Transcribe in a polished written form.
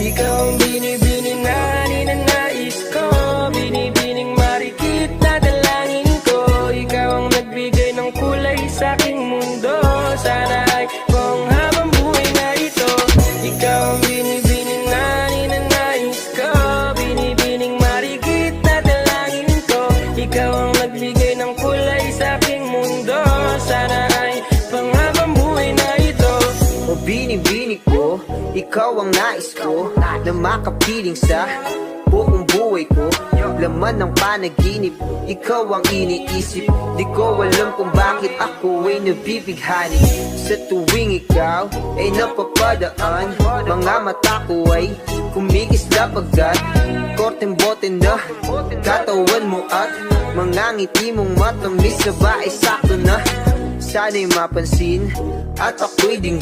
Ikaw ang binibining na ninanais ko, binibining marikit na dalangin ko. Ikaw ang nagbigay ng kulay sa aking mundo. Sana ay kung habang buhay na ito. Ikaw ang binibining na ninanais ko, binibining marikit na dalangin ko. Ikaw ang nagbigay ng kulay sa aking mundo. Sana ay pang habang buhay na ito. O binibini ko, ikaw ang nais ko na makapiling sa buong buhay ko. Laman ng panaginip, ikaw ang iniisip. Di ko alam kung bakit ako ay nabibighani. Sa tuwing ikaw ay napapadaan, mga mata ko ay kumikisla pagkat korteng bote na katawan mo at mga ngiti mong matamis na ba ay sakto na. Sana'y mapansin at ako'y